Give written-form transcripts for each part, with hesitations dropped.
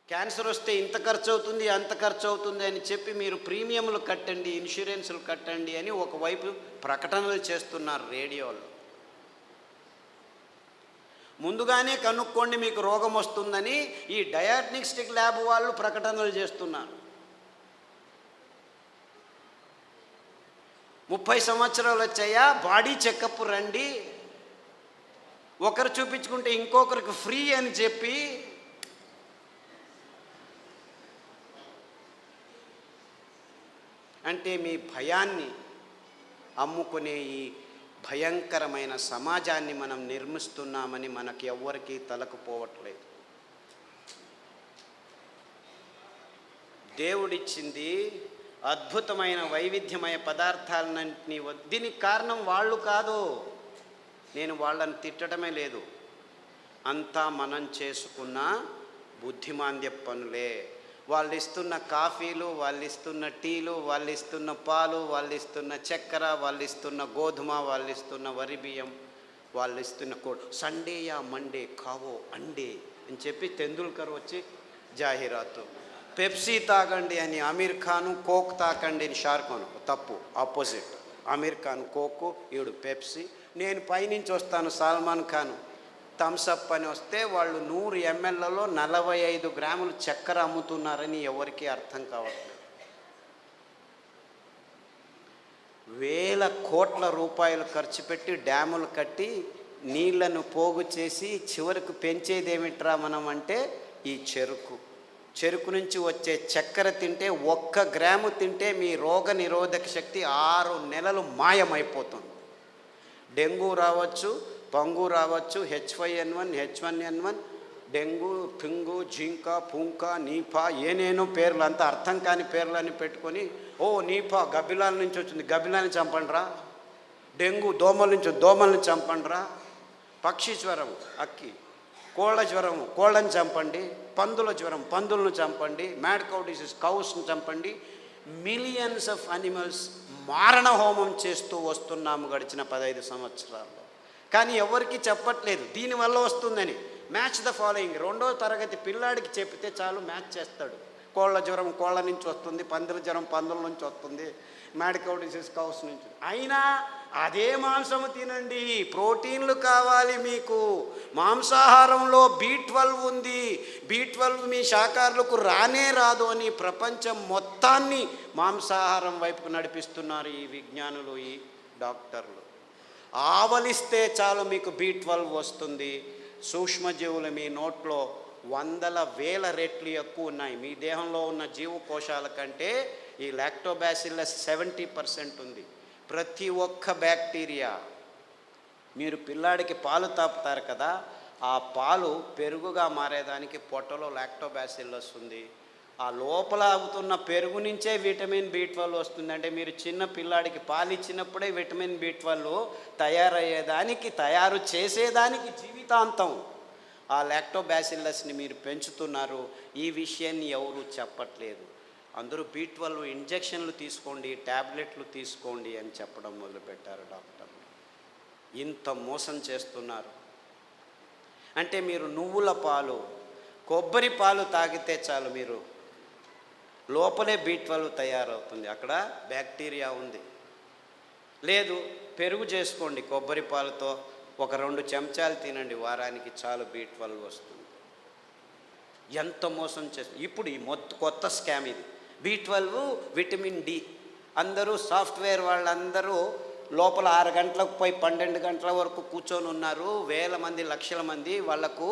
Cancer వస్తే ఇంత ఖర్చు అవుతుంది, అంత ఖర్చు అవుతుంది అని చెప్పి మీరు ప్రీమియంలు కట్టండి, ఇన్సూరెన్సులు కట్టండి అని ఒకవైపు ప్రకటనలు చేస్తున్నారు రేడియోలో. ముందుగానే కనుక్కోండి మీకు రోగం వస్తుందని ఈ డయాగ్నోస్టిక్ ల్యాబ్ వాళ్ళు ప్రకటనలు చేస్తున్నారు. 30 సంవత్సరాలు వచ్చాయా, బాడీ చెకప్ రండి, ఒకరు చూపించుకుంటే ఇంకొకరికి ఫ్రీ అని చెప్పి అంటే మీ భయాన్ని అమ్ముకునే ఈ భయంకరమైన సమాజాన్ని మనం నిర్మిస్తున్నామని మనకి ఎవ్వరికీ తలకుపోవట్లేదు. దేవుడిచ్చింది అద్భుతమైన వైవిధ్యమయ పదార్థాలన్నింటినీ. దీనికి కారణం వాళ్ళు కాదు, నేను వాళ్ళని తిట్టడమే లేదు, అంతా మనం చేసుకున్న బుద్ధిమాంద్య పనులే. వాళ్ళు ఇస్తున్న కాఫీలు, వాళ్ళు ఇస్తున్న టీలు, వాళ్ళు ఇస్తున్న పాలు, వాళ్ళు ఇస్తున్న చక్కెర, వాళ్ళు ఇస్తున్న గోధుమ, వాళ్ళు ఇస్తున్న వరి బియ్యం, వాళ్ళు ఇస్తున్న సండే యా మండే కావో అండే అని చెప్పి తెందుల్కర్ వచ్చి జాహీరాతు. పెప్సీ తాగండి అని అమీర్ ఖాను, కోక్ తాకండి అని షారుఖ్ ఖాన్. తప్పు, ఆపోజిట్. అమీర్ ఖాన్ కోకు, ఈవిడు పెప్సీ. నేను పైనుంచి వస్తాను సల్మాన్ ఖాన్ థమ్సప్ అని వస్తే వాళ్ళు 100 mlలో 45 గ్రాములు చక్కెర అమ్ముతున్నారని ఎవరికీ అర్థం కావట్లేదు. వేల కోట్ల రూపాయలు ఖర్చు పెట్టి డ్యాములు కట్టి నీళ్లను పోగు చేసి చివరికి పెంచేది ఏమిట్రా మనం అంటే ఈ చెరుకు నుంచి వచ్చే చక్కెర తింటే 1 గ్రాము తింటే మీ రోగ నిరోధక శక్తి 6 నెలలు మాయమైపోతుంది. డెంగ్యూ రావచ్చు, పంగు రావచ్చు, H5N1, H1N1, డెంగ్యూ, పింగు, జింకా, పుంకా, నీపా, ఏనేనో పేర్లు, అంతా అర్థం కాని పేర్లని పెట్టుకొని నీపా గబ్బిలాల నుంచి వచ్చింది, గబ్బిలాన్ని చంపండిరా. డెంగ్యూ దోమల నుంచి, దోమల్ని చంపండిరా. పక్షి జ్వరం, అక్కి. కోళ్ళ జ్వరం, కోళ్ళని చంపండి. పందుల జ్వరం, పందులను చంపండి. మ్యాడ్ కౌ డిసీజ్, కౌస్ని చంపండి. మిలియన్స్ ఆఫ్ అనిమల్స్ మారణ హోమం చేస్తూ వస్తున్నాము గడిచిన 15 సంవత్సరాల్లో. కానీ ఎవరికి చెప్పట్లేదు దీనివల్ల వస్తుందని. Match the following. 2వ తరగతి పిల్లాడికి చెప్తే చాలు, మ్యాచ్ చేస్తాడు. కోళ్ళ జ్వరం కోళ్ళ నుంచి వస్తుంది, పందుల జ్వరం పందుల నుంచి వస్తుంది, మ్యాడ్ కౌ డిసీజ్ కౌస్ నుంచి. అయినా అదే మాంసము తినండి, ప్రోటీన్లు కావాలి మీకు. మాంసాహారంలో B12 ఉంది, B12 మీ శాకాహారులకు రానే రాదు అని ప్రపంచం మొత్తాన్ని మాంసాహారం వైపుకు నడిపిస్తున్నారు ఈ విజ్ఞానులు, ఈ డాక్టర్లు. ఆవలిస్తే చాలు మీకు B12 వస్తుంది. సూక్ష్మజీవులు మీ నోట్లో 100,000 రెట్లు ఎక్కువ ఉన్నాయి. మీ దేహంలో ఉన్న జీవకోశాల కంటే ఈ లాక్టోబాసిల్లస్ 70% ఉంది. ప్రతి ఒక్క బ్యాక్టీరియా, మీరు పిల్లాడికి పాలు తాపుతారు కదా, ఆ పాలు పెరుగుగా మారేదానికి పొట్టలో లాక్టోబాసిల్లస్ ఉంది. ఆ లోపల అవుతున్న పెరుగు నుంచే విటమిన్ B12 వస్తుంది. అంటే మీరు చిన్న పిల్లాడికి పాలు ఇచ్చినప్పుడే విటమిన్ B12 తయారయ్యేదానికి, తయారు చేసేదానికి జీవితాంతం ఆ లాక్టోబాసిల్లస్ని మీరు పెంచుతున్నారు. ఈ విషయాన్ని ఎవరు చెప్పట్లేదు. అందరూ B12 ఇంజెక్షన్లు తీసుకోండి, ట్యాబ్లెట్లు తీసుకోండి అని చెప్పడం మొదలుపెట్టారు డాక్టర్లు. ఇంత మోసం చేస్తున్నారు. అంటే మీరు నువ్వుల పాలు, కొబ్బరి పాలు తాగితే చాలు, మీరు లోపలే B12 తయారవుతుంది, అక్కడ బ్యాక్టీరియా ఉంది. లేదు, పెరుగు చేసుకోండి కొబ్బరి పాలతో, ఒక 2 చెంచాలు తినండి వారానికి, చాలు B12 వస్తుంది. ఎంత మోసం చేస్తుంది. ఇప్పుడు ఈ కొత్త స్కామ్ ఇది. B12, vitamin D. అందరూ సాఫ్ట్వేర్ వాళ్ళందరూ లోపల 6 గంటలకు పోయి 12 గంటల వరకు కూర్చొని ఉన్నారు. వేల మంది, లక్షల మంది. వాళ్లకు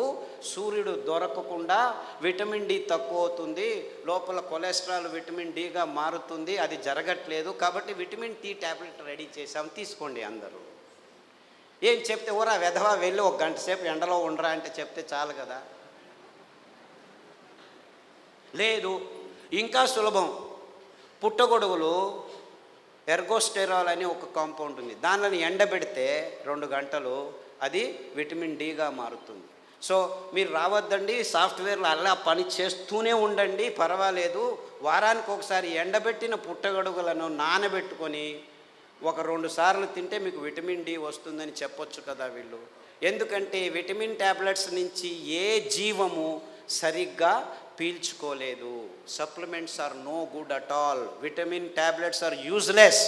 సూర్యుడు దొరకకుండా విటమిన్ D తక్కువ అవుతుంది, లోపల కొలెస్ట్రాల్ విటమిన్ Dగా మారుతుంది. అది జరగట్లేదు కాబట్టి విటమిన్ D ట్యాబ్లెట్ రెడీ చేసాం, తీసుకోండి అందరూ. ఏం చెప్తే ఊరా వెధవా వెళ్ళి 1 గంట సేపు ఎండలో ఉండరా అంటే చెప్తే చాలు కదా. లేదు, ఇంకా సులభం. పుట్టగొడుగులు ఎర్గోస్టెరాల్ అని ఒక కాంపౌండ్ ఉంది, దానిని ఎండబెడితే 2 గంటలు అది విటమిన్ Dగా మారుతుంది. సో మీరు రావద్దండి, సాఫ్ట్వేర్లో అలా పని చేస్తూనే ఉండండి, పర్వాలేదు. వారానికి ఒకసారి ఎండబెట్టిన పుట్టగొడుగులను నానబెట్టుకొని 1-2 సార్లు తింటే మీకు విటమిన్ D వస్తుందని చెప్పొచ్చు కదా వీళ్ళు. ఎందుకంటే విటమిన్ ట్యాబ్లెట్స్ నుంచి ఏ జీవము సరిగ్గా పీల్చుకోలేదు. Supplements are no good at all. Vitamin tablets are useless.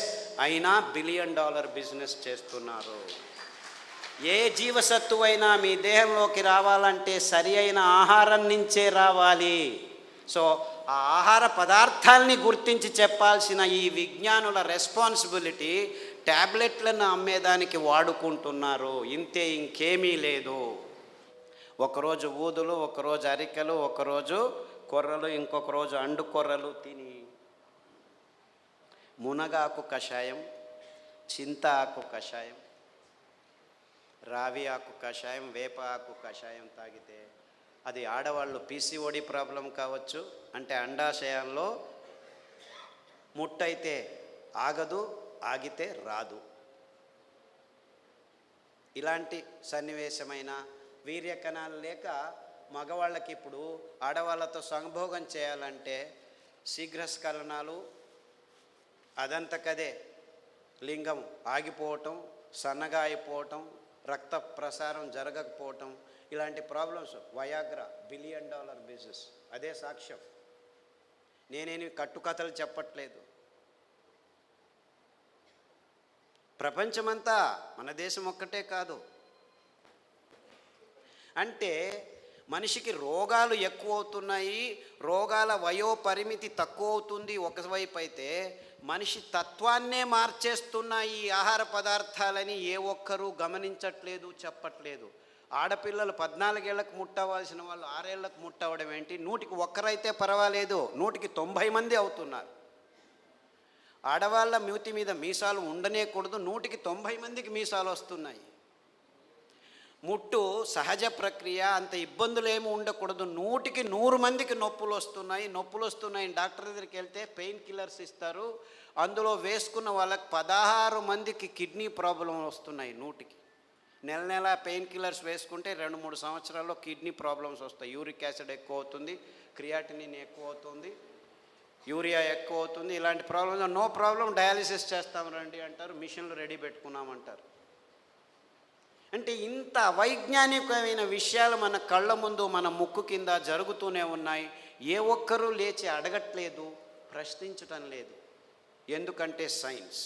అయినా $1 బిలియన్ బిజినెస్ చేస్తున్నారు. ఏ జీవసత్తువు అయినా మీ దేహంలోకి రావాలంటే సరి అయిన ఆహారం నుంచే రావాలి. సో ఆ ఆహార పదార్థాలని గుర్తించి చెప్పాల్సిన ఈ విజ్ఞానుల రెస్పాన్సిబిలిటీ ట్యాబ్లెట్లను అమ్మేదానికి వాడుకుంటున్నారు. ఇంతే, ఇంకేమీ లేదు. ఒకరోజు ఊదులు, ఒకరోజు అరికెలు, ఒకరోజు కొర్రలు, ఇంకొక రోజు అండు కొర్రలు తిని మునగాకు కషాయం, చింత ఆకు కషాయం, రావి ఆకు కషాయం, వేప ఆకు కషాయం తాగితే అది ఆడవాళ్ళు పీసీఓడి ప్రాబ్లం కావచ్చు, అంటే అండాశయంలో ముట్టయితే ఆగదు, ఆగితే రాదు. ఇలాంటి సన్నివేశమైన వీర్యకణాలు లేక మగవాళ్ళకి ఇప్పుడు ఆడవాళ్ళతో సంభోగం చేయాలంటే శీఘ్రస్ఖలనాలు, అదంతకదే లింగం ఆగిపోవటం, సన్నగా అయిపోవటం, రక్త ప్రసారం జరగకపోవటం, ఇలాంటి ప్రాబ్లమ్స్. Viagra $1 billion business. అదే సాక్ష్యం. నేనేమి కట్టుకథలు చెప్పట్లేదు. ప్రపంచమంతా, మన దేశం ఒక్కటే కాదు. అంటే మనిషికి రోగాలు ఎక్కువ అవుతున్నాయి, రోగాల వయోపరిమితి తక్కువ అవుతుంది ఒకవైపు అయితే, మనిషి తత్వాన్నే మార్చేస్తున్నాయి ఈ ఆహార పదార్థాలని ఏ ఒక్కరూ గమనించట్లేదు, చెప్పట్లేదు. ఆడపిల్లలు 14 ఏళ్లకు ముట్టవలసిన వాళ్ళు 6 ఏళ్లకు ముట్టవడం ఏంటి? 100కి 1 పర్వాలేదు, 100కి 90 మంది అవుతున్నారు. ఆడవాళ్ళ మూతి మీద మీసాలు ఉండనేకూడదు, 100కి 90 మందికి మీసాలు వస్తున్నాయి. ముట్టు సహజ ప్రక్రియ, అంత ఇబ్బందులు ఏమి ఉండకూడదు, 100కి 100 మందికి నొప్పులు వస్తున్నాయి. డాక్టర్ దగ్గరికి వెళ్తే పెయిన్ కిల్లర్స్ ఇస్తారు, అందులో వేసుకున్న వాళ్ళకి 16 మందికి కిడ్నీ ప్రాబ్లం వస్తున్నాయి. 100కి నెల పెయిన్ కిల్లర్స్ వేసుకుంటే 2-3 సంవత్సరాల్లో కిడ్నీ ప్రాబ్లమ్స్ వస్తాయి. యూరిక్ యాసిడ్ ఎక్కువ అవుతుంది, క్రియాటినిన్ ఎక్కువ అవుతుంది, యూరియా ఎక్కువ అవుతుంది. ఇలాంటి ప్రాబ్లమ్స్ నో ప్రాబ్లం, డయాలిసిస్ చేస్తాం రండి అంటారు, మిషన్లు రెడీ పెట్టుకున్నామంటారు. అంటే ఇంత అవైజ్ఞానికమైన విషయాలు మన కళ్ళ ముందు, మన ముక్కు కింద జరుగుతూనే ఉన్నాయి. ఏ ఒక్కరూ లేచి అడగట్లేదు, ప్రశ్నించటం లేదు. ఎందుకంటే సైన్స్,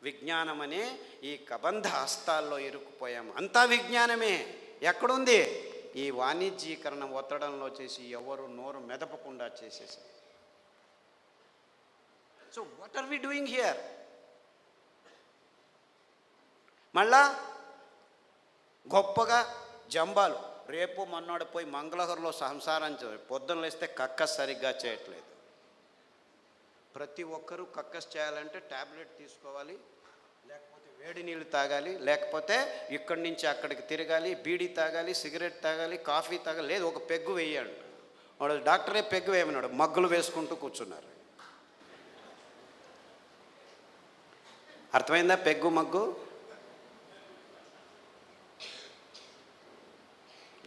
విజ్ఞానం అనే ఈ కబంధ హస్తాల్లో ఇరుక్కుపోయాము. అంతా విజ్ఞానమే. ఎక్కడుంది? ఈ వాణిజ్యీకరణ ఒత్తడంలో చేసి ఎవరు నోరు మెదపకుండా చేసేసారు. So what are we doing here? మళ్ళా గొప్పగా జంబాలు, రేపు మన్నాడు పోయి మంగళహరులో సంసారం పొద్దున్న లేస్తే కక్కస్ సరిగ్గా చేయట్లేదు. ప్రతి ఒక్కరూ కక్కస్ చేయాలంటే ట్యాబ్లెట్ తీసుకోవాలి, లేకపోతే వేడి నీళ్ళు తాగాలి, లేకపోతే ఇక్కడి నుంచి అక్కడికి తిరగాలి, బీడీ తాగాలి, సిగరెట్ తాగాలి, కాఫీ తాగాలి, లేదు ఒక పెగ్గు వేయాలి. వాడు డాక్టరే పెగ్గు వేయమన్నాడు, మగ్గులు వేసుకుంటూ కూర్చున్నారు. అర్థమైందా peg mug?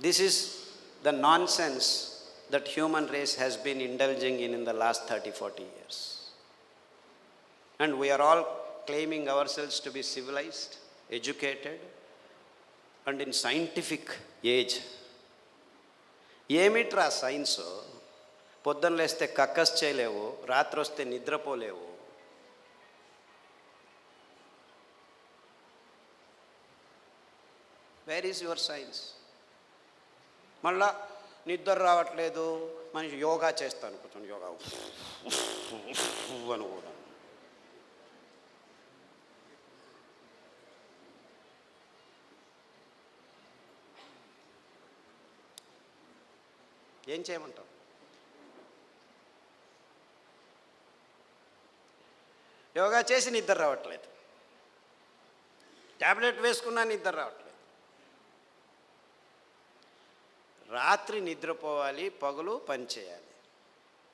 This is the nonsense that human race has been indulging in the last 30-40 years. And we are all claiming ourselves to be civilized, educated, and in scientific age. ఏమిట్రా science? పొద్దున్న లేస్తే కక్కస్ చేయలేవు, రాత్రి వస్తే నిద్రపోలేవు. Where is your science? మళ్ళా నిద్ర రావట్లేదు, మనిషి యోగా చేస్తాను, కూర్చొని యోగా అని కూడా. ఏం చేయమంటాం? యోగా చేసి నిద్ర రావట్లేదు, ట్యాబ్లెట్ వేసుకున్నా నిద్ర రావట్లేదు. రాత్రి నిద్రపోవాలి, పగలు పని చేయాలి.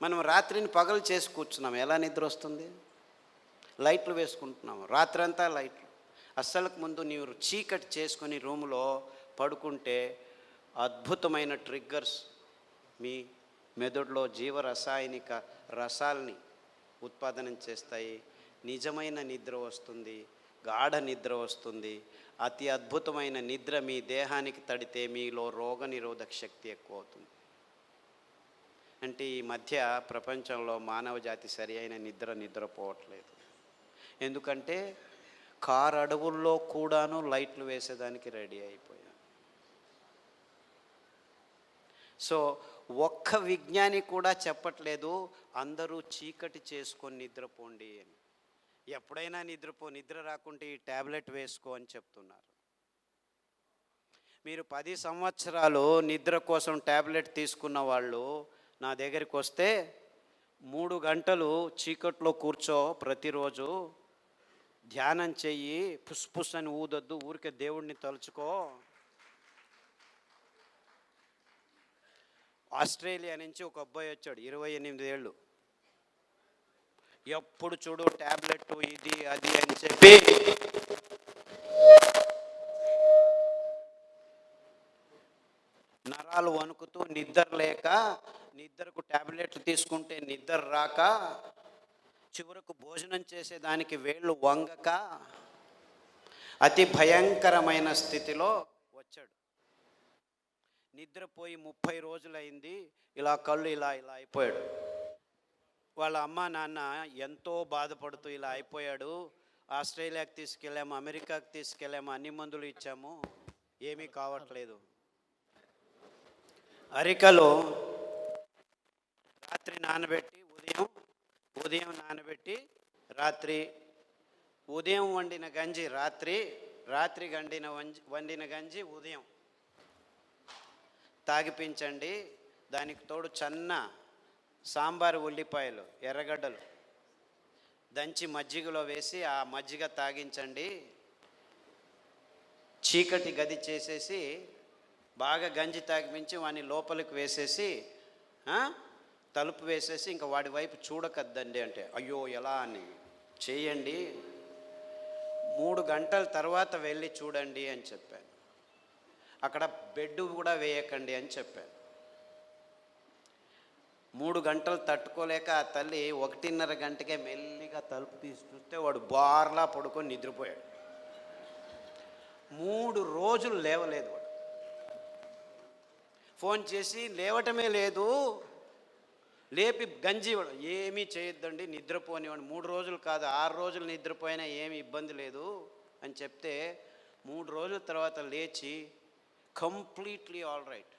మనం రాత్రిని పగలు చేసి కూర్చున్నాం, ఎలా నిద్ర వస్తుంది? లైట్లు వేసుకుంటున్నాము, రాత్రంతా లైట్లు. అస్సలకు ముందు నీవు చీకటి చేసుకొని రూములో పడుకుంటే అద్భుతమైన ట్రిగ్గర్స్ మీ మెదడులో జీవరసాయనిక రసాల్ని ఉత్పాదనం చేస్తాయి. నిజమైన నిద్ర వస్తుంది, గాఢ నిద్ర వస్తుంది. అతి అద్భుతమైన నిద్ర మీ దేహానికి తడితే మీలో రోగనిరోధక శక్తి ఎక్కువ అవుతుంది. అంటే ఈ మధ్య ప్రపంచంలో మానవ జాతి సరి అయిన నిద్రపోవట్లేదు. ఎందుకంటే కారు అడవుల్లో కూడాను లైట్లు వేసేదానికి రెడీ అయిపోయాం. సో ఒక్క విజ్ఞాని కూడా చెప్పట్లేదు అందరూ చీకటి చేసుకొని నిద్రపోండి అని. ఎప్పుడైనా నిద్ర రాకుంటే ఈ ట్యాబ్లెట్ వేసుకో అని చెప్తున్నారు. మీరు 10 సంవత్సరాలు నిద్ర కోసం ట్యాబ్లెట్ తీసుకున్న వాళ్ళు నా దగ్గరికి వస్తే 3 గంటలు చీకట్లో కూర్చో, ప్రతిరోజు ధ్యానం చెయ్యి, పుస్ అని ఊదొద్దు, ఊరికే దేవుడిని తలుచుకో. ఆస్ట్రేలియా నుంచి ఒక అబ్బాయి వచ్చాడు, 28 ఏళ్ళు. ఎప్పుడు చూడు ట్యాబ్లెట్ ఇది అది అని చెప్పి నరాలు వణుకుతూ నిద్ర లేక, నిద్రకు ట్యాబ్లెట్లు తీసుకుంటే నిద్ర రాక, చివరకు భోజనం చేసేదానికి వేళ్ళు వంగక అతి భయంకరమైన స్థితిలో వచ్చాడు. నిద్రపోయి 30 రోజులైంది. ఇలా కళ్ళు ఇలా అయిపోయాడు. వాళ్ళ అమ్మ నాన్న ఎంతో బాధపడుతూ ఇలా అయిపోయాడు, ఆస్ట్రేలియాకి తీసుకెళ్ళాము, అమెరికాకి తీసుకెళ్ళాము, అన్ని మందులు ఇచ్చాము, ఏమీ కావట్లేదు. అరికలో రాత్రి నానబెట్టి ఉదయం నానబెట్టి ఉదయం వండిన గంజి రాత్రి వండిన గంజి ఉదయం తాగిపించండి. దానికి తోడు చన్న సాంబారు ఉల్లిపాయలు, ఎర్రగడ్డలు దంచి మజ్జిగలో వేసి ఆ మజ్జిగ తాగించండి. చీకటి గది చేసేసి బాగా గంజి తాగిపించి వాడిని లోపలికి వేసేసి తలుపు వేసేసి ఇంకా వాడి వైపు చూడకద్దండి అంటే, అయ్యో ఎలా అని చేయండి, 3 గంటల తర్వాత వెళ్ళి చూడండి అని చెప్పాను. అక్కడ బెడ్ కూడా వేయకండి అని చెప్పాను. 3 గంటలు తట్టుకోలేక ఆ తల్లి 1:30 గంటకే మెల్లిగా తలుపు తీసి చూస్తే వాడు బార్లా పడుకొని నిద్రపోయాడు. 3 రోజులు లేవలేదు. వాడు ఫోన్ చేసి లేవటమే లేదు, లేపి గంజి ఏమీ చేయొద్దండి, నిద్రపోనివాడు, 3 రోజులు కాదు 6 రోజులు నిద్రపోయినా ఏమి ఇబ్బంది లేదు అని చెప్తే 3 రోజుల తర్వాత లేచి కంప్లీట్లీ ఆల్ రైట్,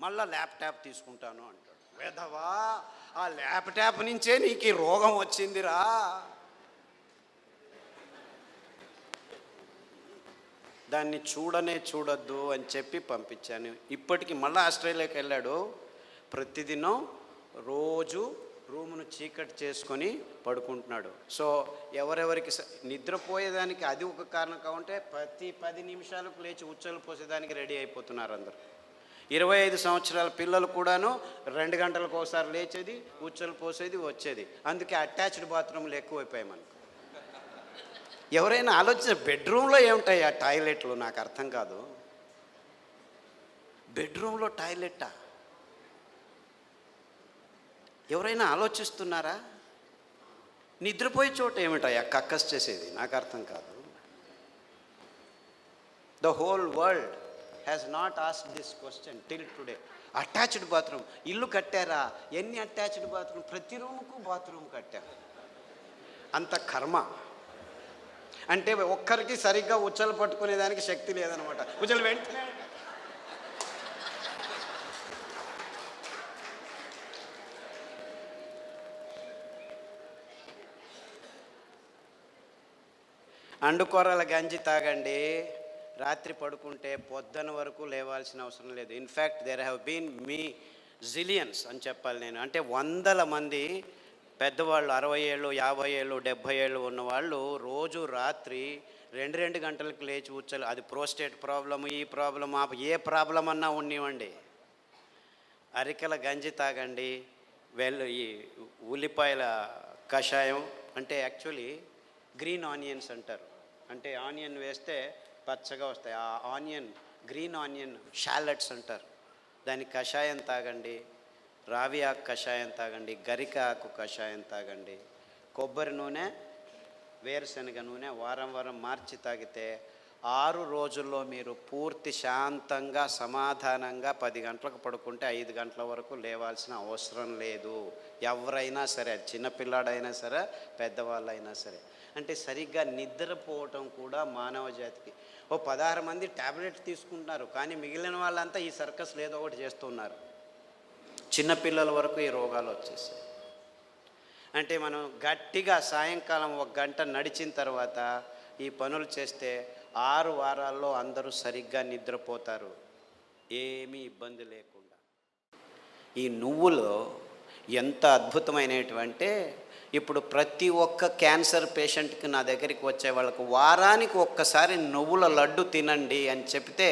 మళ్ళీ ల్యాప్టాప్ తీసుకుంటాను అంటాడు. వేధవా, ఆ ల్యాప్టాప్ నుంచే నీకు ఈ రోగం వచ్చిందిరా. దాన్ని చూడొద్దు అని చెప్పి పంపించాను. ఇప్పటికి మళ్ళీ ఆస్ట్రేలియాకి వెళ్ళాడు. ప్రతిదినం రోజు రూమును చీకటి చేసుకొని పడుకుంటున్నాడు. సో ఎవరెవరికి నిద్రపోయేదానికి అది ఒక కారణం కావంటే ప్రతి 10 నిమిషాలకు లేచి ఉచ్చలు పోసేదానికి రెడీ అయిపోతున్నారు అందరు. 25 సంవత్సరాల పిల్లలు కూడాను 2 గంటలకు ఒకసారి లేచేది, ఉచ్చలు పోసేది, వచ్చేది. అందుకే అటాచ్డ్ బాత్రూమ్లు ఎక్కువైపోయాయి మనకు. ఎవరైనా ఆలోచించ, బెడ్రూమ్లో ఏముంటాయి ఆ టాయిలెట్లు? నాకు అర్థం కాదు. బెడ్రూమ్లో టాయిలెట్టా? ఎవరైనా ఆలోచిస్తున్నారా? నిద్రపోయే చోట ఏమిటాయా కక్కస్ చేసేది? నాకు అర్థం కాదు. The whole world has not asked this question till today. Attached bathroom ఇల్లు కట్టారా? ఎన్ని అటాచ్డ్ బాత్రూమ్? ప్రతి రూముకు బాత్రూమ్ కట్టారు. అంత కర్మ. అంటే ఒక్కరికి సరిగ్గా ఉచ్చలు పట్టుకునేదానికి శక్తి లేదనమాట. ఉచ్చలు వెంటనే అండుకొర్రల గంజి తాగండి, రాత్రి పడుకుంటే పొద్దున వరకు లేవాల్సిన అవసరం లేదు. In fact there have been zillions అని చెప్పాలి నేను. అంటే 100 మంది పెద్దవాళ్ళు, 60 ఏళ్ళు 50 ఏళ్ళు 70 ఏళ్ళు ఉన్నవాళ్ళు రోజు రాత్రి 2 గంటలకు లేచి ఉచ్చలు, అది ప్రోస్టేట్ ప్రాబ్లము, ఈ ప్రాబ్లమ్, ఏ ప్రాబ్లం అన్నా ఉన్నివ్వండి, అరికల గంజి తాగండి. ఈ ఉల్లిపాయల కషాయం, అంటే యాక్చువల్లీ గ్రీన్ ఆనియన్స్ అంటారు. అంటే ఆనియన్ వేస్తే పచ్చగా వస్తాయి. ఆ ఆనియన్, గ్రీన్ ఆనియన్ షాలెట్స్ అంటారు. దాని కషాయం తాగండి, రావి ఆకు కషాయం తాగండి, గరిక ఆకు కషాయం తాగండి. కొబ్బరి నూనె, వేరుశనగ నూనె వారం మార్చి తాగితే 6 రోజుల్లో మీరు పూర్తి శాంతంగా సమాధానంగా 10 గంటలకు పడుకుంటే 5 గంటల వరకు లేవాల్సిన అవసరం లేదు. ఎవరైనా సరే, చిన్నపిల్లాడైనా సరే, పెద్దవాళ్ళైనా సరే. అంటే సరిగ్గా నిద్రపోవటం కూడా మానవ జాతికి. 16 మంది ట్యాబ్లెట్ తీసుకుంటున్నారు, కానీ మిగిలిన వాళ్ళంతా ఈ సర్కస్లు ఏదో ఒకటి చేస్తున్నారు. చిన్నపిల్లల వరకు ఈ రోగాలు వచ్చేసాయి. అంటే మనం గట్టిగా సాయంకాలం 1 గంట నడిచిన తర్వాత ఈ పనులు చేస్తే 6 వారాల్లో అందరూ సరిగ్గా నిద్రపోతారు, ఏమీ ఇబ్బంది లేకుండా. ఈ నువ్వులు ఎంత అద్భుతమైనటువంటి, ఇప్పుడు ప్రతి ఒక్క క్యాన్సర్ పేషెంట్కి నా దగ్గరికి వచ్చే వాళ్ళకు వారానికి ఒక్కసారి నువ్వుల లడ్డు తినండి అని చెప్తే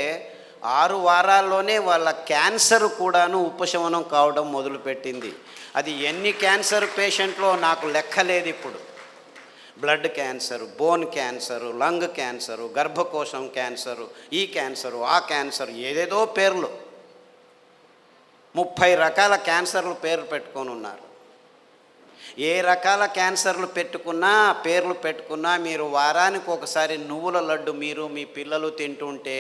6 వారాల్లోనే వాళ్ళ క్యాన్సర్ కూడాను ఉపశమనం కావడం మొదలుపెట్టింది. అది ఎన్ని క్యాన్సర్ పేషెంట్లో నాకు లెక్కలేదు. ఇప్పుడు blood cancer, bone cancer, lung cancer, గర్భకోశం క్యాన్సరు, ఈ క్యాన్సరు, ఆ క్యాన్సరు, ఏదేదో పేర్లు, 30 రకాల క్యాన్సర్లు పేర్లు పెట్టుకొని ఉన్నారు. ఏ రకాల క్యాన్సర్లు పేర్లు పెట్టుకున్నా మీరు వారానికి ఒకసారి నువ్వుల లడ్డు మీరు మీ పిల్లలు తింటుంటే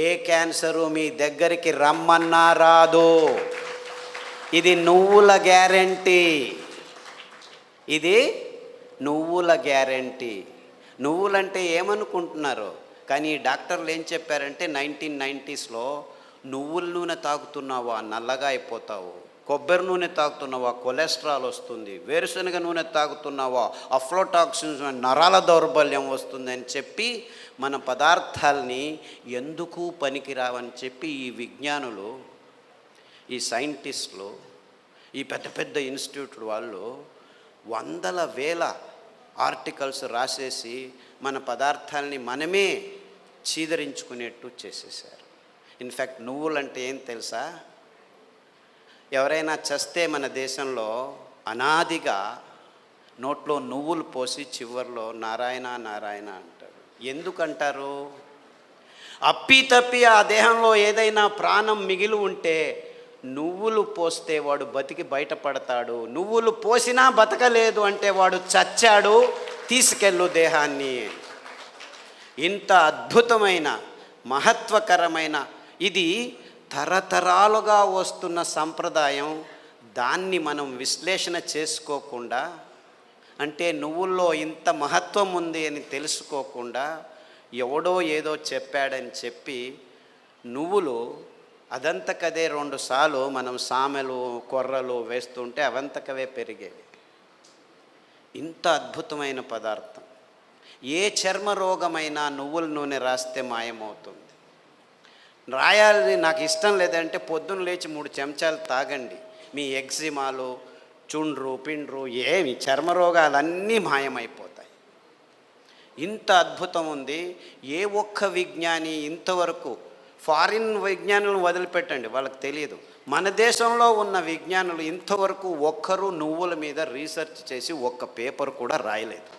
ఏ క్యాన్సరు మీ దగ్గరికి రమ్మన్నా రాదు. ఇది నువ్వుల గ్యారెంటీ. ఇది నువ్వుల గ్యారెంటీ. నువ్వులంటే ఏమనుకుంటున్నారు? కానీ డాక్టర్లు ఏం చెప్పారంటే 1990స్లో నువ్వుల నూనె తాగుతున్నావా నల్లగా అయిపోతావు, కొబ్బరి నూనె తాగుతున్నావా కొలెస్ట్రాల్ వస్తుంది, వేరుశనగ నూనె తాగుతున్నావా అఫ్లోటాక్సిన్స్ నరాల దౌర్బల్యం వస్తుంది అని చెప్పి మన పదార్థాలని ఎందుకు పనికిరావని చెప్పి ఈ విజ్ఞానులు, ఈ సైంటిస్టులు, ఈ పెద్ద పెద్ద ఇన్స్టిట్యూట్ వాళ్ళు వందల వేల ఆర్టికల్స్ రాసేసి మన పదార్థాలని మనమే చీదరించుకునేట్టు చేసేసారు. ఇన్ఫ్యాక్ట్ నువ్వులంటే ఏం తెలుసా? ఎవరైనా చస్తే మన దేశంలో అనాదిగా నోట్లో నువ్వులు పోసి చివర్లో నారాయణ నారాయణ అంటారు. ఎందుకంటారు? అప్పి ఆ దేహంలో ఏదైనా ప్రాణం మిగిలి ఉంటే నువ్వులు పోస్తే వాడు బతికి బయటపడతాడు, నువ్వులు పోసినా బతకలేదు అంటే వాడు చచ్చాడు, తీసుకెళ్ళు దేహాన్ని. ఇంత అద్భుతమైన మహత్వకరమైన ఇది తరతరాలుగా వస్తున్న సంప్రదాయం. దాన్ని మనం విశ్లేషణ చేసుకోకుండా, అంటే నువ్వుల్లో ఇంత మహత్వం ఉంది అని తెలుసుకోకుండా ఎవడో ఏదో చెప్పాడని చెప్పి నువ్వులు అదంతకదే 2 సార్లు మనం సామెలు కొర్రలు వేస్తుంటే అవంతకవే పెరిగేవి. ఇంత అద్భుతమైన పదార్థం. ఏ చర్మ రోగమైనా నువ్వుల నూనె రాస్తే మాయమవుతుంది. రాయాలి నాకు ఇష్టం లేదంటే పొద్దున్న లేచి 3 చెంచాలు తాగండి, మీ ఎగ్జిమాలు, చుండ్రు పిండ్రు ఏమి చర్మ రోగాలన్నీ మాయమైపోతాయి. ఇంత అద్భుతం ఉంది. ఏ ఒక్క విజ్ఞాని ఇంతవరకు, ఫారిన్ విజ్ఞానులను వదిలిపెట్టండి, వాళ్ళకి తెలియదు, మన దేశంలో ఉన్న విజ్ఞానులు ఇంతవరకు ఒక్కరు నువ్వుల మీద రీసెర్చ్ చేసి ఒక్క పేపర్ కూడా రాయలేదు.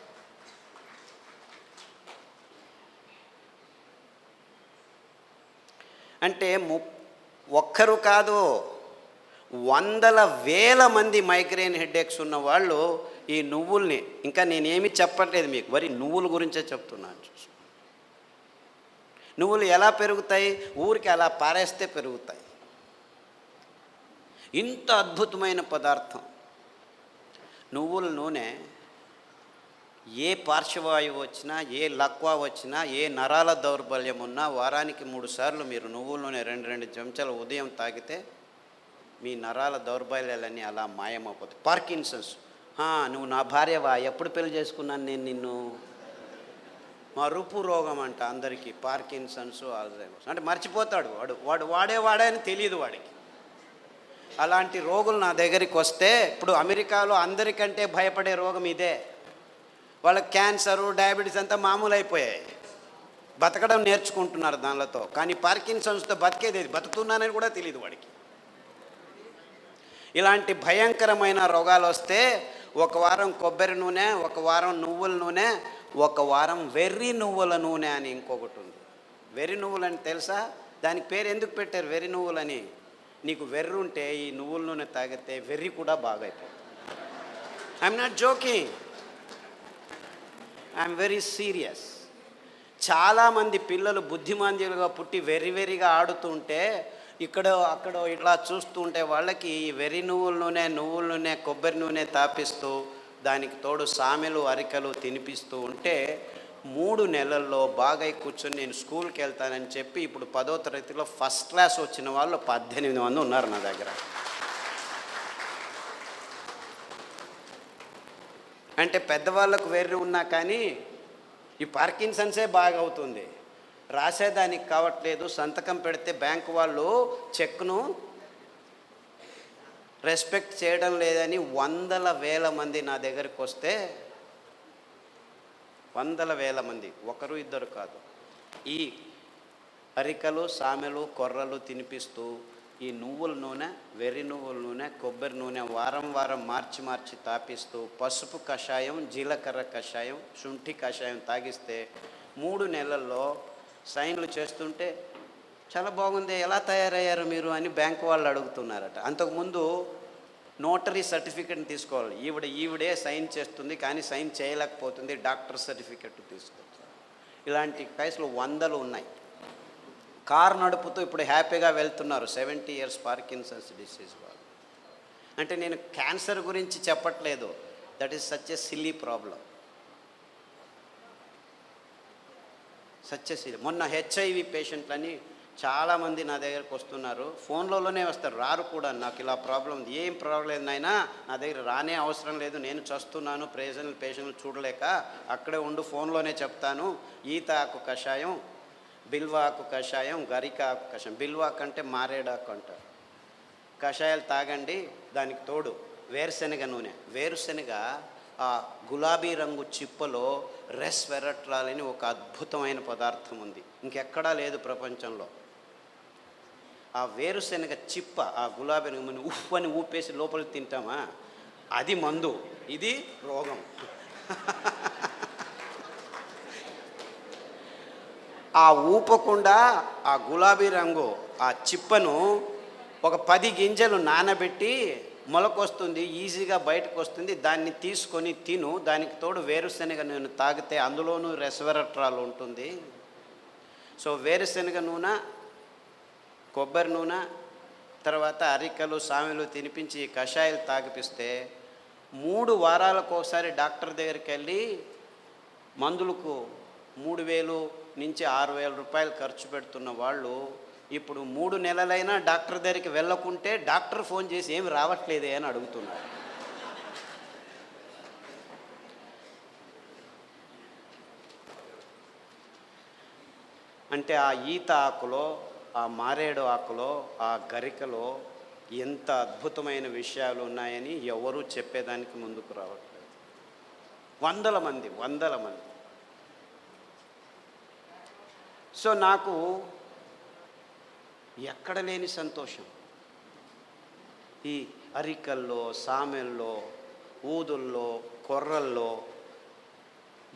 అంటే ఒక్కరు కాదు, వందల వేల మంది మైగ్రేన్ హెడేక్స్ ఉన్న వాళ్ళు ఈ నువ్వుల్ని, ఇంకా నేనేమి చెప్పట్లేదు మీకు, వరి నువ్వుల గురించే చెప్తున్నాను. నువ్వులు ఎలా పెరుగుతాయి? ఊరికి అలా పారేస్తే పెరుగుతాయి. ఇంత అద్భుతమైన పదార్థం నువ్వుల నూనె. ఏ పార్శ్వవాయువు వచ్చినా, ఏ లక్వా వచ్చినా, ఏ నరాల దౌర్బల్యం ఉన్నా వారానికి 3 సార్లు మీరు నువ్వుల నూనె 2 చెంచాలు ఉదయం తాగితే మీ నరాల దౌర్బల్యాలన్నీ అలా మాయమైపోతాయి. పార్కిన్సన్స్, నువ్వు నా భార్యవా, ఎప్పుడు పెళ్లి చేసుకున్నాను నేను నిన్ను, మరుపు రోగం అంట అందరికీ, పార్కిన్సన్స్, ఆల్జైమర్స్. అంటే మర్చిపోతాడు వాడు వాడే అని తెలియదు వాడికి. అలాంటి రోగులు నా దగ్గరికి వస్తే, ఇప్పుడు అమెరికాలో అందరికంటే భయపడే రోగం ఇదే. వాళ్ళకి క్యాన్సరు, డయాబెటీస్ అంతా మామూలు అయిపోయాయి, బతకడం నేర్చుకుంటున్నారు దానిలతో. కానీ పార్కిన్సన్స్తో బతికేది, బతుకుతున్నానని కూడా తెలియదు వాడికి. ఇలాంటి భయంకరమైన రోగాలు వస్తే 1 వారం కొబ్బరి నూనె, 1 వారం నువ్వుల నూనె, 1 వారం వెర్రి నువ్వుల నూనె అని ఇంకొకటి ఉంది. వెర్రి నువ్వులు అని తెలుసా? దానికి పేరు ఎందుకు పెట్టారు వెర్రి నువ్వులని? నీకు వెర్రి ఉంటే ఈ నువ్వుల నూనె తాగితే వెర్రి కూడా బాగైపోతుంది. I'm not joking, I'm very serious. చాలామంది పిల్లలు బుద్ధిమాంద్యులుగా పుట్టి వెర్రిగా ఆడుతుంటే ఇక్కడ అక్కడ ఇట్లా చూస్తుంటే వాళ్ళకి వెర్రి నువ్వుల నూనె కొబ్బరి నూనె తాపిస్తూ దానికి తోడు సామెలు అరికలు తినిపిస్తూ ఉంటే 3 నెలల్లో బాగా కూర్చొని నేను స్కూల్కి వెళ్తానని చెప్పి ఇప్పుడు 10వ తరగతిలో ఫస్ట్ క్లాస్ వచ్చిన వాళ్ళు 18 మంది ఉన్నారు నా దగ్గర. అంటే పెద్దవాళ్ళకు వెర్రి ఉన్నా కానీ ఈ పార్కిన్సన్సే బాగా అవుతుంది, రాసేదానికి కావట్లేదు. సంతకం పెడితే బ్యాంకు వాళ్ళు చెక్ను రెస్పెక్ట్ చేయడం లేదని 100,000 మంది నా దగ్గరికి వస్తే 100,000 మంది, ఒకరు ఇద్దరు కాదు, ఈ అరికలు సామెలు కొర్రలు తినిపిస్తూ ఈ నువ్వుల నూనె వెర్రి నువ్వుల నూనె కొబ్బరి నూనె వారం మార్చి తాపిస్తూ పసుపు కషాయం జీలకర్ర కషాయం శుంఠి కషాయం తాగిస్తే 3 నెలల్లో సైన్లు చేస్తుంటే చాలా బాగుంది, ఎలా తయారయ్యారు మీరు అని బ్యాంకు వాళ్ళు అడుగుతున్నారట. అంతకుముందు నోటరీ సర్టిఫికెట్ని తీసుకోవాలి, ఈవిడే సైన్ చేస్తుంది కానీ సైన్ చేయలేకపోతుంది, డాక్టర్ సర్టిఫికెట్ తీసుకోవచ్చు. ఇలాంటి కేసులు 100 ఉన్నాయి. కారు నడుపుతూ ఇప్పుడు హ్యాపీగా వెళ్తున్నారు 70 years పార్కిన్సన్స్ డిసీజ్ వాళ్ళు. అంటే నేను క్యాన్సర్ గురించి చెప్పట్లేదు, that is such a silly problem, such a silly. మొన్న HIV పేషెంట్లని చాలామంది నా దగ్గరకు వస్తున్నారు, ఫోన్లోనే వస్తారు, రారు కూడా. నాకు ఇలా ప్రాబ్లం ఉంది, ఏం ప్రాబ్లం లేదు నాయనా, నా దగ్గర రానే అవసరం లేదు, నేను చస్తున్నాను పేషెంట్లు చూడలేక, అక్కడే ఉండు ఫోన్లోనే చెప్తాను. ఈత ఆకు కషాయం, బిల్వాకు కషాయం, గరిక ఆకు కషాయం, బిల్వాకు అంటే మారేడాకు అంటారు, కషాయాలు తాగండి. దానికి తోడు వేరుశనగ నూనె, వేరుశనగ ఆ గులాబీ రంగు చిప్పలో రెస్వెరట్రాల్ అని ఒక అద్భుతమైన పదార్థం ఉంది, ఇంకెక్కడా లేదు ప్రపంచంలో. ఆ వేరుశనగ చిప్ప ఆ గులాబీ రంగు ఉఫ్ అని ఊపేసి లోపలికి తింటామా, అది మందు, ఇది రోగం. ఆ ఊపకుండా ఆ గులాబీ రంగు ఆ చిప్పను ఒక 10 గింజలు నానబెట్టి మొలకొస్తుంది, ఈజీగా బయటకు వస్తుంది, దాన్ని తీసుకొని తిను. దానికి తోడు వేరుశనగ నూనె తాగితే అందులోనూ రెస్వెరట్రాల్ ఉంటుంది. సో వేరుశనగ నూనె కొబ్బరి నూనె తర్వాత అరికలు సామెలు తినిపించి కషాయాలు తాగిపిస్తే 3 వారాలకు ఒకసారి డాక్టర్ దగ్గరికి వెళ్ళి మందులకు 3,000 నుంచి 6,000 రూపాయలు ఖర్చు పెడుతున్న వాళ్ళు ఇప్పుడు 3 నెలలైనా డాక్టర్ దగ్గరికి వెళ్ళకుంటే డాక్టర్ ఫోన్ చేసి ఏమి రావట్లేదే అని అడుగుతున్నారు. అంటే ఆ ఈత ఆకులో ఆ మారేడు ఆకులో ఆ గరికలో ఎంత అద్భుతమైన విషయాలు ఉన్నాయని ఎవరూ చెప్పేదానికి ముందుకు రావట్లేదు. 100 మంది. సో నాకు ఎక్కడ లేని సంతోషం, ఈ అరికల్లో సామెల్లో ఊదుల్లో కొర్రల్లో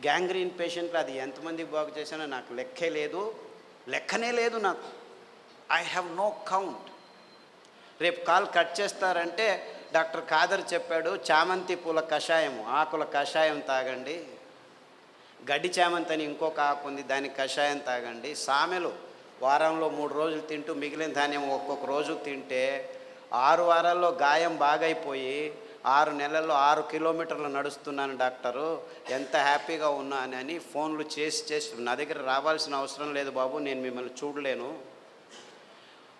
గ్యాంగ్రీన్ పేషెంట్లు అది ఎంతమందికి బాగు చేశానో నాకు లెక్కనే లేదు నాకు. I have no count. రేపు కాల్ కట్ చేస్తారంటే డాక్టర్ ఖాదర్ చెప్పాడు చామంతి పూల కషాయం ఆకుల కషాయం తాగండి, గడ్డి చామంతి అని ఇంకొక ఆకు ఉంది దానికి కషాయం తాగండి, సామెలు వారంలో 3 రోజులు తింటూ మిగిలిన ధాన్యం ఒక్కొక్క రోజు తింటే 6 వారాల్లో గాయం బాగైపోయి 6 నెలల్లో 6 కిలోమీటర్లు నడుస్తున్నాను డాక్టరు, ఎంత హ్యాపీగా ఉన్నానని ఫోన్లు చేసి నా దగ్గర రావాల్సిన అవసరం లేదు బాబు, నేను మిమ్మల్ని చూడలేను.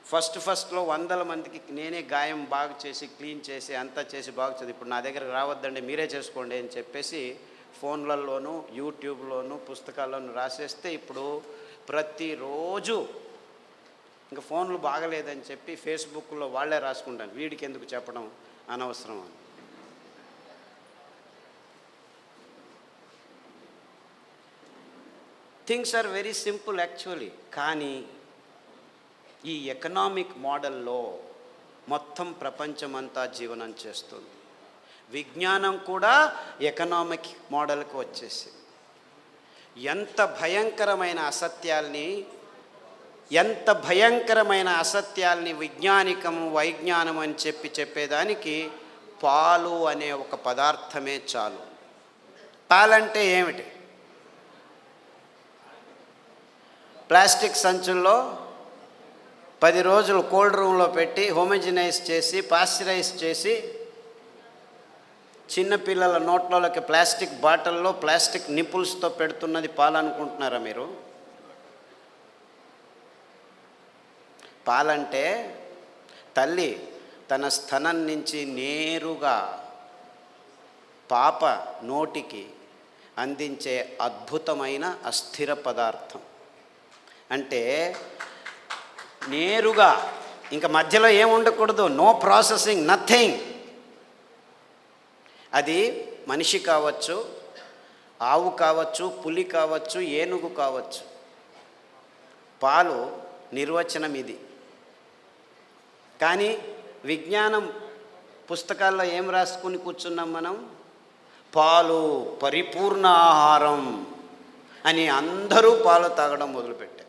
ఫస్ట్లో 100 మందికి నేనే గాయం బాగు చేసి క్లీన్ చేసి అంతా చేసి బాగు చేసి ఇప్పుడు నా దగ్గరకు రావద్దండి మీరే చేసుకోండి అని చెప్పేసి ఫోన్లలోనూ యూట్యూబ్లోనూ పుస్తకాల్లోనూ రాసేస్తే ఇప్పుడు ప్రతిరోజు ఇంకా ఫోన్లు బాగలేదని చెప్పి ఫేస్బుక్లో వాళ్ళే రాసుకుంటాను, వీడికి ఎందుకు చెప్పడం అనవసరం అని. Things are very simple actually, కానీ ఈ ఎకనామిక్ మోడల్లో మొత్తం ప్రపంచమంతా జీవనం చేస్తుంది. విజ్ఞానం కూడా ఎకనామిక్ మోడల్కి వచ్చేసింది. ఎంత భయంకరమైన అసత్యాల్ని విజ్ఞానికము వైజ్ఞానం అని చెప్పేదానికి పాలు అనే ఒక పదార్థమే చాలు. పాలంటే ఏమిటి? ప్లాస్టిక్ సంచుల్లో 10 రోజులు కోల్డ్ రూమ్లో పెట్టి హోమోజినైజ్ చేసి పాశ్చరైజ్ చేసి చిన్నపిల్లల నోట్లలోకి ప్లాస్టిక్ బాటిల్లో ప్లాస్టిక్ నిపుల్స్తో పెడుతున్నది పాలనుకుంటున్నారా మీరు? పాలంటే తల్లి తన స్తనం నుంచి నేరుగా పాప నోటికి అందించే అద్భుతమైన అస్థిర పదార్థం. అంటే నేరుగా, ఇంకా మధ్యలో ఏం ఉండకూడదు, నో ప్రాసెసింగ్, నథింగ్. అది మనిషి కావచ్చు, ఆవు కావచ్చు, పులి కావచ్చు, ఏనుగు కావచ్చు. పాలు నిర్వచనం ఇది. కానీ విజ్ఞానం పుస్తకాల్లో ఏం రాసుకుని కూర్చున్నాం మనం? పాలు పరిపూర్ణ ఆహారం అని అందరూ పాలు తాగడం మొదలుపెట్టారు.